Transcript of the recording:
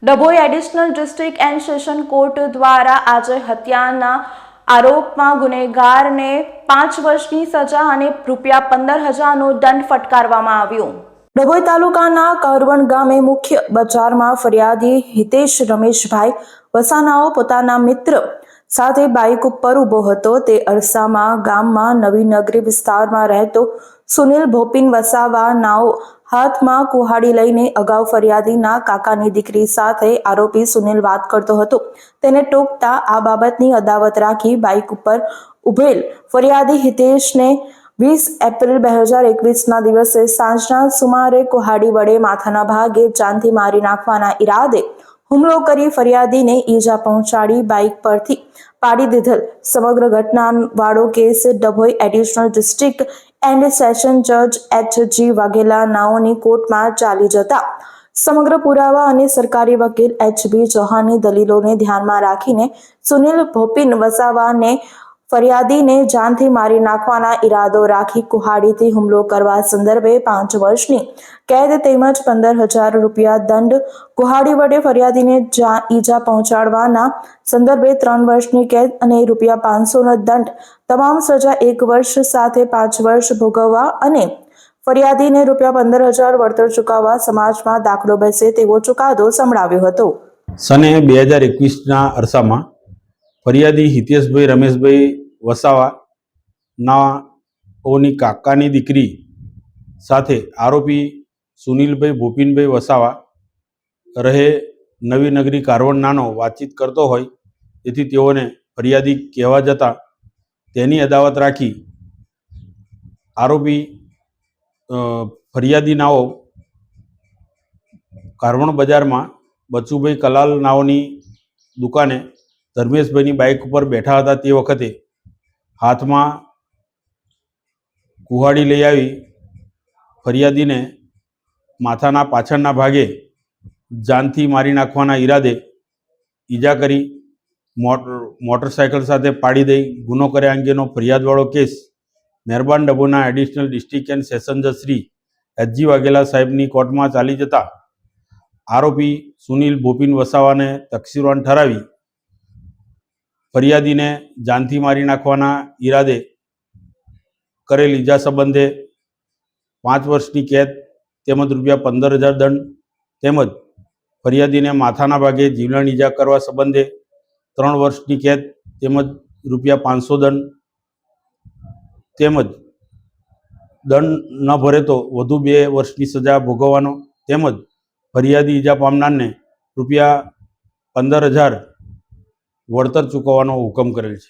Dabhoi additional district and session court દ્વારા આજે હત્યાના આરોપમાં ગુનેગારને 5 વર્ષની સજા અને ₹15,000નો દંડ ફટકારવામાં આવ્યો। ડભોઈ તાલુકાના કરવણ ગામે મુખ્ય બજારમાં ફરિયાદી હિતેશ રમેશભાઈ વસાનાઓ પોતાના મિત્ર સાથે બાઇક ઉપર ઊભો હતો। તે અરસામાં ગામમાં નવી નગરી વિસ્તારમાં રહેતો સુનિલ ભોપિન વસાવા નાઓ હાથમાં કુહાડી લઈને અગાઉ ફરિયાદીના કાકાની દીકરી સાથે આરોપી સુનિલ વાત કરતો હતો। તેને ટોકતા આ બાબતની અદાવત રાખી બાઇક ઉપર ઉભેલ ફરિયાદી હિતેશને 20 એપ્રિલ 2021ના દિવસે સાંજના સુમારે કુહાડી વડે માથાના ભાગે જાનથી મારી નાખવાના ઈરાદે હુમલો કરી ફરિયાદીને ઈજા પહોંચાડી બાઇક પરથી પાડી દીધેલ। સમગ્ર ઘટનાવાળો case Dabhoi additional district and session જજ H.G. વાઘેલા નાઓની કોર્ટમાં ચાલી જતા સમગ્ર પુરાવા અને સરકારી વકીલ H.B. ચૌહાણની દલીલોને ધ્યાનમાં રાખીને સુનિલ ભોપિન વસાવાને ફરિયાદીને જાનથી મારી નાખવાના ઈરાદો રાખી કુહાડીથી હુમલો કરવા સંદર્ભે 5 વર્ષની કેદ તેમજ ₹15,000 દંડ, કુહાડી વડે ફરિયાદીને ઈજા પહોંચાડવાના સંદર્ભે 3 વર્ષની કેદ અને ₹500નો દંડ, તમામ સજા 1 વર્ષ સાથે 5 વર્ષ ભોગવવા અને ફરિયાદીને ₹15,000 વળતર ચૂકવવા સમાજમાં દાખલો બેસે તેવો ચુકાદો સંભળાવ્યો હતો। સને 2021ના અરસામાં ફરિયાદી હિતેશભાઈ રમેશભાઈ વસાવા નાઓની કાકાની દીકરી સાથે આરોપી સુનિલભાઈ ભૂપિનભાઈ વસાવા રહે નવી નગરી કારવણ નાનો વાતચીત કરતો હોય, તેથી તેઓને ફરિયાદી કહેવા જતાં તેની અદાવત રાખી આરોપી ફરિયાદી નાઓ કારવણ બજારમાં બચુભાઈ કલાલ નાઓની દુકાને ધર્મેશભાઈની બાઇક ઉપર બેઠા હતા। તે વખતે હાથમાં કુહાડી લઈ આવી ફરિયાદીને માથાના પાછળના ભાગે જાનથી મારી નાખવાના ઈરાદે ઈજા કરી મોટરસાયકલ સાથે પાડી દઈ ગુનો કર્યા અંગેનો ફરિયાદવાળો કેસ મહેરબાન ડભોઈના એડિશનલ ડિસ્ટ્રિક્ટ એન્ડ સેશન જજ શ્રી H.G. વાઘેલા સાહેબની કોર્ટમાં ચાલી જતા આરોપી સુનિલ ભોપિન વસાવાને તકસીરવાન ઠરાવી ફરિયાદીને જાનથી મારી નાખવાના ઈરાદે કરેલ ઈજા સંબંધે 5 વર્ષની કેદ તેમજ ₹15,000 દંડ તેમજ ફરિયાદીને માથાના ભાગે જીવલેણ ઈજા કરવા સંબંધે 3 વર્ષની કેદ તેમજ ₹500 દંડ તેમજ દંડ ન ભરે તો વધુ 2 વર્ષની સજા ભોગવવાનો તેમજ ફરિયાદી ઈજા પામનારને ₹15,000 વળતર ચૂકવવાનો હુકમ કરેલ છે।